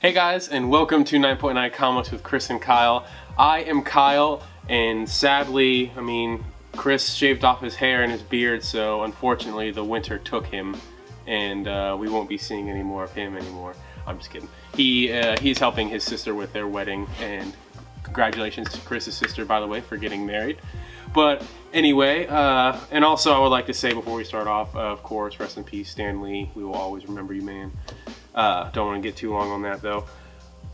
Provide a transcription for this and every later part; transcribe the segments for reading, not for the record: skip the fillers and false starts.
Hey guys, and welcome to 9.9 Comics with Chris and Kyle. I am Kyle, and sadly, Chris shaved off his hair and his beard, so unfortunately the winter took him, and we won't be seeing any more of him anymore. I'm just kidding. He's helping his sister with their wedding, and congratulations to Chris's sister, by the way, for getting married. But anyway, and also I would like to say before we start off, of course, rest in peace, Stan Lee. We will always remember you, man. Don't want to get too long on that, though.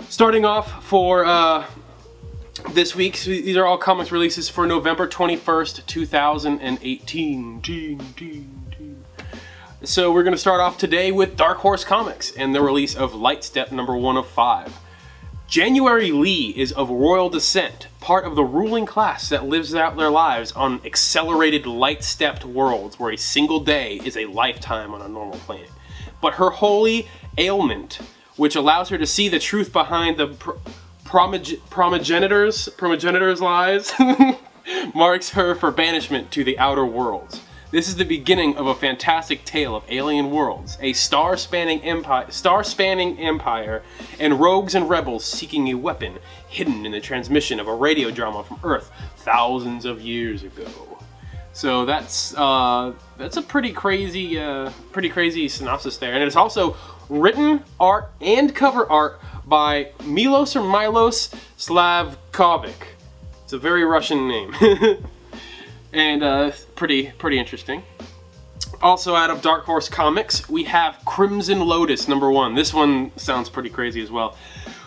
Starting off for this week, these are all comics releases for November 21st, 2018. So we're going to start off today with Dark Horse Comics and the release of Lightstep #1 of 5. January Lee is of royal descent, part of the ruling class that lives out their lives on accelerated light-stepped worlds where a single day is a lifetime on a normal planet. But her holy ailment, which allows her to see the truth behind the progenitor's lies, marks her for banishment to the outer worlds. This is the beginning of a fantastic tale of alien worlds, a star-spanning empire, and rogues and rebels seeking a weapon hidden in the transmission of a radio drama from Earth thousands of years ago. So that's a pretty crazy synopsis there, and it's also written, art, and cover art by Milos Slavkovic. It's a very Russian name. And pretty interesting. Also out of Dark Horse Comics, we have Crimson Lotus #1. This one sounds pretty crazy as well.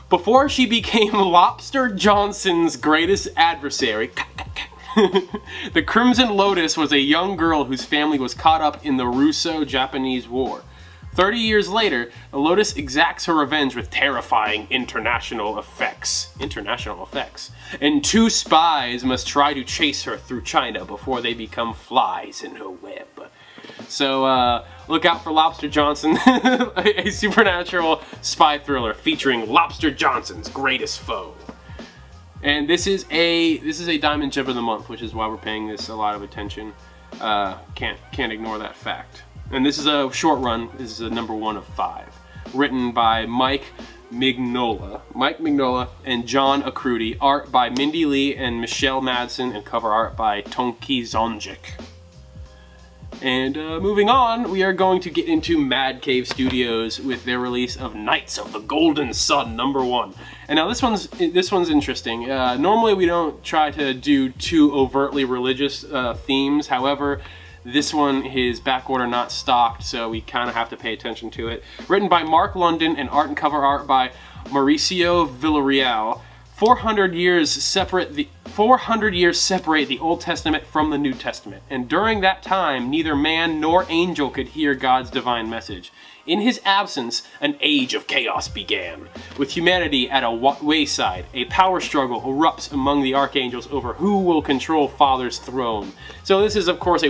Before she became Lobster Johnson's greatest adversary, the Crimson Lotus was a young girl whose family was caught up in the Russo-Japanese War. 30 years later, the Lotus exacts her revenge with terrifying international effects. And two spies must try to chase her through China before they become flies in her web. So look out for Lobster Johnson, a supernatural spy thriller featuring Lobster Johnson's greatest foe. And this is a Diamond Gem of the Month, which is why we're paying this a lot of attention. Can't ignore that fact. And this is a short run. This is a #1 of 5. Written by Mike Mignola and John Acrudi. Art by Mindy Lee and Michelle Madsen, and cover art by Tonki Zonjic. And moving on, we are going to get into Mad Cave Studios with their release of Knights of the Golden Sun #1. And now this one's interesting. Normally we don't try to do too overtly religious themes. However, this one is backorder not stocked, so we kind of have to pay attention to it. Written by Mark London and art and cover art by Mauricio Villarreal. 400 years separate the Old Testament from the New Testament, and during that time neither man nor angel could hear God's divine message. In his absence, an age of chaos began. With humanity at a wayside, a power struggle erupts among the archangels over who will control Father's throne. So this is, of course, a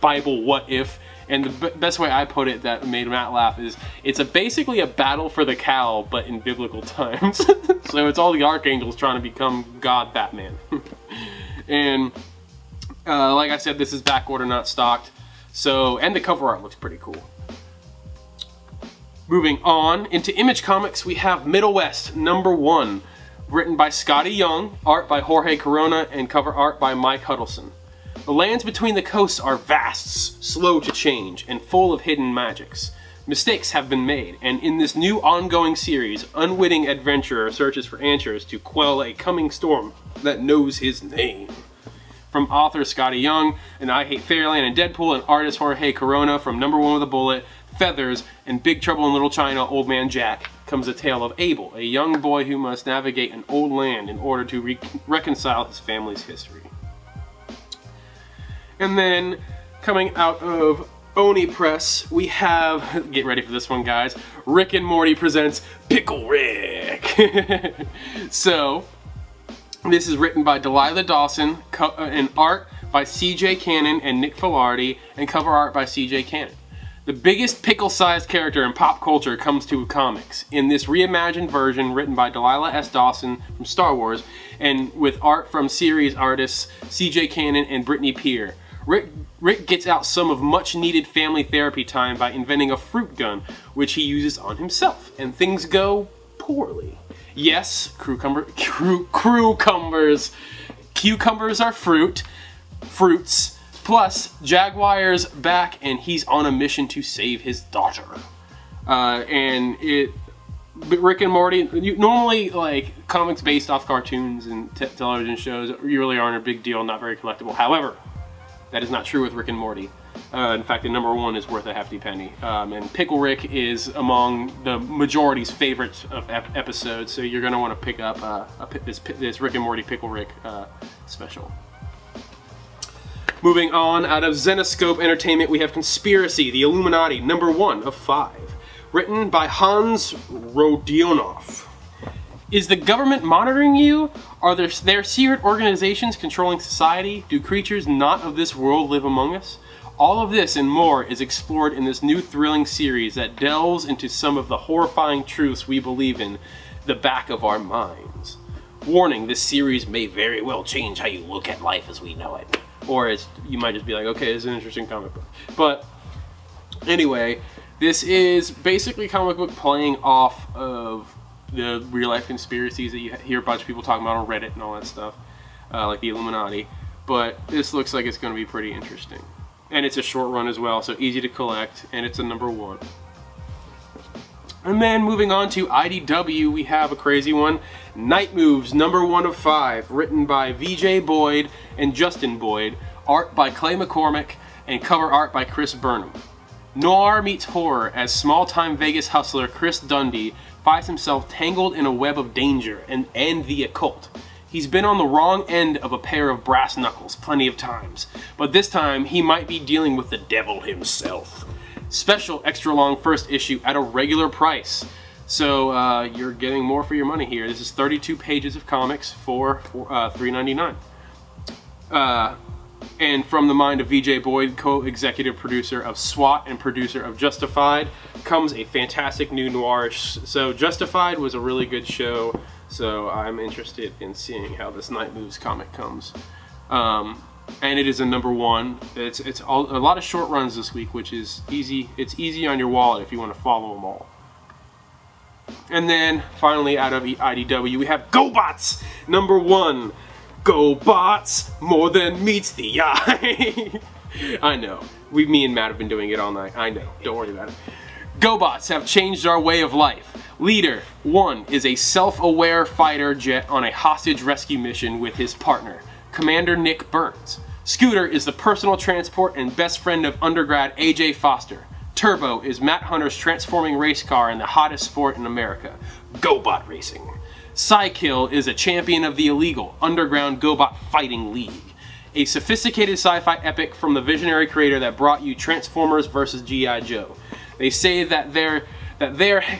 Bible what if, and the best way I put it that made Matt laugh is it's basically a battle for the cow, but in biblical times. So it's all the archangels trying to become God Batman. And like I said, this is backorder not stocked. So, and the cover art looks pretty cool. Moving on into Image Comics, we have Middle West #1, written by Scotty Young, art by Jorge Corona, and cover art by Mike Huddleston. The lands between the coasts are vasts, slow to change, and full of hidden magics. Mistakes have been made, and in this new ongoing series, unwitting adventurer searches for answers to quell a coming storm that knows his name. From author Scotty Young and I Hate Fairyland and Deadpool, and artist Jorge Corona from #1 with a Bullet, Feathers, and Big Trouble in Little China, Old Man Jack, comes a tale of Abel, a young boy who must navigate an old land in order to reconcile his family's history. And then, coming out of Oni Press, we have, get ready for this one guys, Rick and Morty presents Pickle Rick. So, this is written by Delilah Dawson, and art by CJ Cannon and Nick Filardi, and cover art by CJ Cannon. The biggest pickle-sized character in pop culture comes to comics in this reimagined version written by Delilah S. Dawson from Star Wars, and with art from series artists CJ Cannon and Brittany Peer. Rick gets out some of much-needed family therapy time by inventing a fruit gun, which he uses on himself, and things go poorly. Yes, cucumbers are fruits, plus Jaguar's back and he's on a mission to save his daughter. Rick and Morty, normally, like, comics based off cartoons and television shows really aren't a big deal, not very collectible. However, that is not true with Rick and Morty. In fact, the number one is worth a hefty penny. And Pickle Rick is among the majority's favorite of episodes, so you're going to want to pick up this Rick and Morty Pickle Rick special. Moving on, out of Zenescope Entertainment, we have Conspiracy, the Illuminati, number 1 of 5. Written by Hans Rodionov. Is the government monitoring you? Are there secret organizations controlling society? Do creatures not of this world live among us? All of this and more is explored in this new thrilling series that delves into some of the horrifying truths we believe in the back of our minds. Warning, this series may very well change how you look at life as we know it. Or you might just be like, okay, this is an interesting comic book. But anyway, this is basically a comic book playing off of the real-life conspiracies that you hear a bunch of people talking about on Reddit and all that stuff, like the Illuminati. But this looks like it's going to be pretty interesting. And it's a short run as well, so easy to collect, and it's a number 1. And then moving on to IDW, we have a crazy one. Night Moves, number 1 of 5, written by VJ Boyd and Justin Boyd, art by Clay McCormick, and cover art by Chris Burnham. Noir meets horror as small-time Vegas hustler Chris Dundee finds himself tangled in a web of danger and the occult. He's been on the wrong end of a pair of brass knuckles plenty of times, but this time he might be dealing with the devil himself. Special extra long first issue at a regular price. So you're getting more for your money here. This is 32 pages of comics for $3.99. And from the mind of VJ Boyd, co-executive producer of SWAT and producer of Justified, comes a fantastic new noir. So Justified was a really good show, so I'm interested in seeing how this Night Moves comic comes. And it is a number 1. It's a lot of short runs this week, which is easy. It's easy on your wallet if you want to follow them all. And then finally, out of IDW, we have GoBots, number 1. GoBots, more than meets the eye. I know. Me and Matt have been doing it all night. I know. Don't worry about it. GoBots have changed our way of life. Leader 1 is a self-aware fighter jet on a hostage rescue mission with his partner, Commander Nick Burns. Scooter is the personal transport and best friend of undergrad AJ Foster. Turbo is Matt Hunter's transforming race car and the hottest sport in America, GoBot racing. Psykill is a champion of the illegal underground GoBot fighting league, a sophisticated sci-fi epic from the visionary creator that brought you Transformers vs. G.I. Joe. They say that they're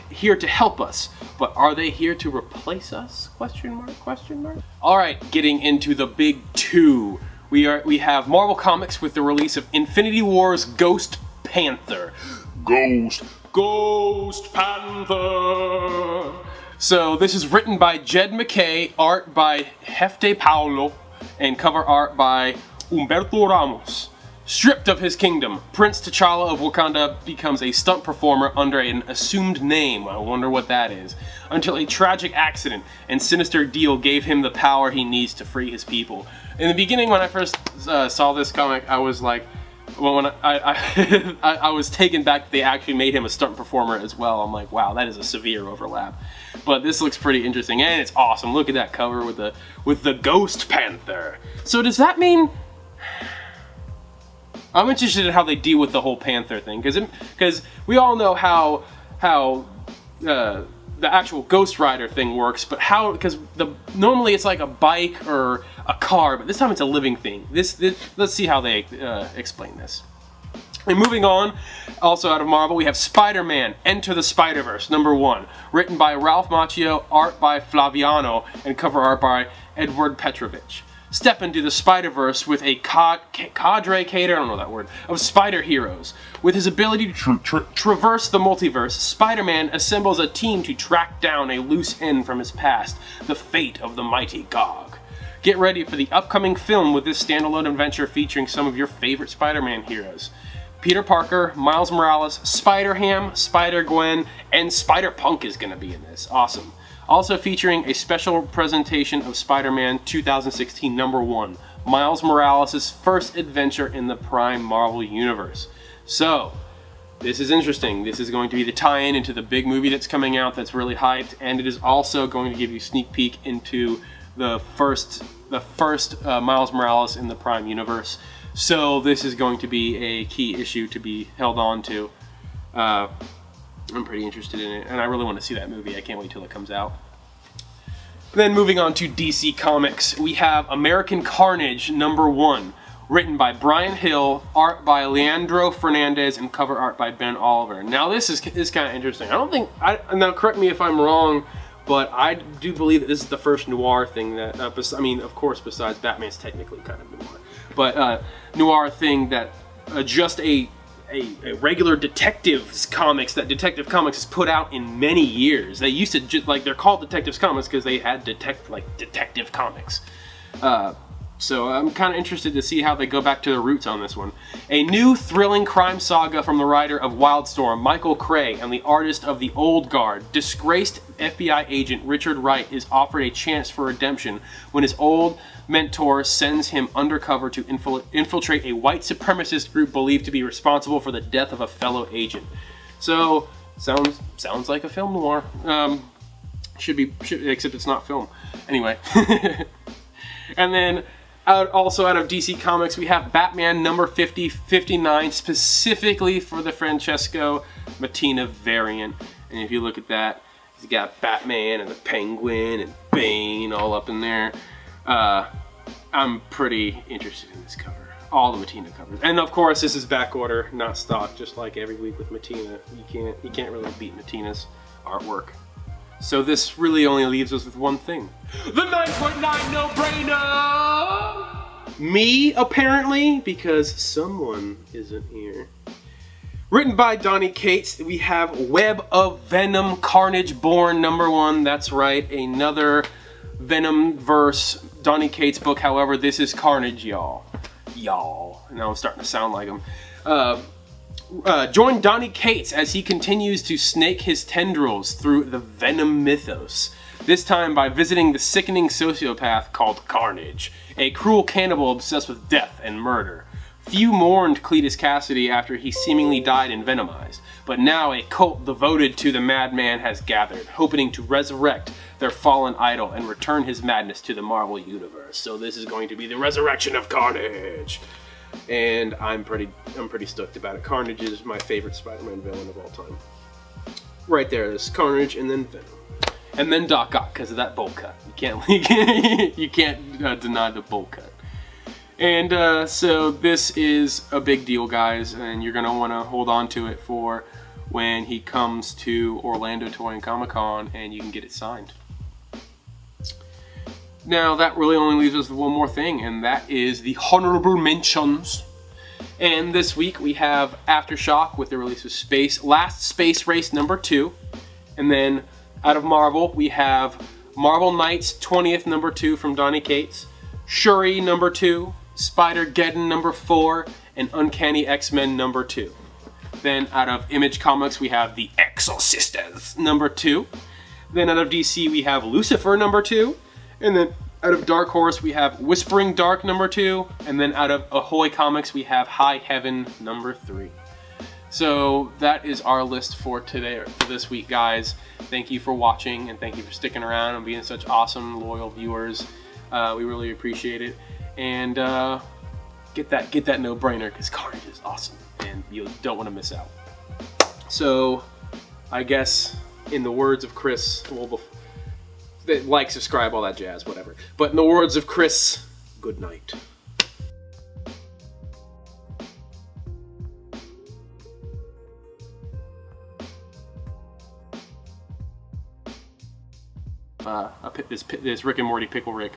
here to help us, but are they here to replace us? Question mark. All right, getting into the big 2. We have Marvel Comics with the release of Infinity War's Ghost Panther. Ghost Panther. So this is written by Jed McKay, art by Hefte Paulo, and cover art by Humberto Ramos. Stripped of his kingdom, Prince T'Challa of Wakanda becomes a stunt performer under an assumed name, I wonder what that is, until a tragic accident and sinister deal gave him the power he needs to free his people. In the beginning, when I first saw this comic, I was like, well, when I was taken back that they actually made him a stunt performer as well. I'm like, wow, that is a severe overlap. But this looks pretty interesting, and it's awesome. Look at that cover with the Ghost Panther. So does that mean... I'm interested in how they deal with the whole Panther thing, because we all know how the actual Ghost Rider thing works, but because normally it's like a bike or a car, but this time it's a living thing. Let's see how they explain this. And moving on, also out of Marvel, we have Spider-Man: Enter the Spider-Verse, number 1, written by Ralph Macchio, art by Flaviano, and cover art by Edward Petrovich. Step into the Spider-Verse with a cadre of spider heroes. With his ability to traverse the multiverse, Spider-Man assembles a team to track down a loose end from his past, the fate of the mighty Gog. Get ready for the upcoming film with this standalone adventure featuring some of your favorite Spider-Man heroes. Peter Parker, Miles Morales, Spider-Ham, Spider-Gwen, and Spider-Punk is going to be in this. Awesome. Also featuring a special presentation of Spider-Man 2016 #1, Miles Morales' first adventure in the Prime Marvel Universe. So, this is interesting. This is going to be the tie-in into the big movie that's coming out that's really hyped, and it is also going to give you a sneak peek into the first Miles Morales in the Prime Universe. So this is going to be a key issue to be held on to. I'm pretty interested in it, and I really want to see that movie. I can't wait till it comes out. Then moving on to DC Comics, we have American Carnage #1, written by Brian Hill, art by Leandro Fernandez, and cover art by Ben Oliver. Now this is kind of interesting. Now correct me if I'm wrong, but I do believe that this is the first noir thing that, I mean, of course, besides Batman's technically kind of noir, but noir thing that just a regular detectives comics that Detective Comics has put out in many years. They used to just, like, they're called Detectives Comics because they had detective comics. So I'm kind of interested to see how they go back to their roots on this one. A new thrilling crime saga from the writer of Wildstorm, Michael Cray, and the artist of The Old Guard. Disgraced FBI agent Richard Wright is offered a chance for redemption when his old mentor sends him undercover to infiltrate a white supremacist group believed to be responsible for the death of a fellow agent. So, sounds like a film noir. Except it's not film. Anyway. And then, also out of DC Comics, we have Batman #59, specifically for the Francesco Mattina variant. And if you look at that, he's got Batman and the Penguin and Bane all up in there. I'm pretty interested in this cover. All the Mattina covers. And of course, this is back order, not stock, just like every week with Mattina. You can't really beat Mattina's artwork. So this really only leaves us with one thing. The 9.9 no-brainer! Me, apparently, because someone isn't here. Written by Donny Cates, we have Web of Venom Carnage Born #1. That's right, another Venom-verse Donny Cates book. However, this is Carnage, y'all. Now I'm starting to sound like him. Join Donny Cates as he continues to snake his tendrils through the Venom mythos. This time by visiting the sickening sociopath called Carnage, a cruel cannibal obsessed with death and murder. Few mourned Cletus Cassidy after he seemingly died envenomized, but now a cult devoted to the madman has gathered, hoping to resurrect their fallen idol and return his madness to the Marvel Universe. So this is going to be the resurrection of Carnage. And I'm pretty stoked about it. Carnage is my favorite Spider-Man villain of all time. Right there, there's Carnage and then Venom. And then Doc Ock because of that bowl cut. You can't deny the bowl cut. And so this is a big deal, guys, and you're going to want to hold on to it for when he comes to Orlando Toy and Comic-Con and you can get it signed. Now, that really only leaves us with one more thing, and that is the honorable mentions. And this week we have Aftershock with the release of Last Space Race #2. And then out of Marvel, we have Marvel Knights 20th #2 from Donny Cates, Shuri #2, Spider-Geddon #4, and Uncanny X-Men #2. Then out of Image Comics, we have The Exorcisters #2. Then out of DC, we have Lucifer #2. And then out of Dark Horse, we have Whispering Dark #2. And then out of Ahoy Comics, we have High Heaven #3. So that is our list for today, or for this week, guys. Thank you for watching, and thank you for sticking around and being such awesome, loyal viewers. We really appreciate it. And get that no-brainer, because Carnage is awesome, and you don't want to miss out. So, I guess, in the words of Chris, like, subscribe, all that jazz, whatever. But in the words of Chris, good night. This Rick and Morty Pickle Rick.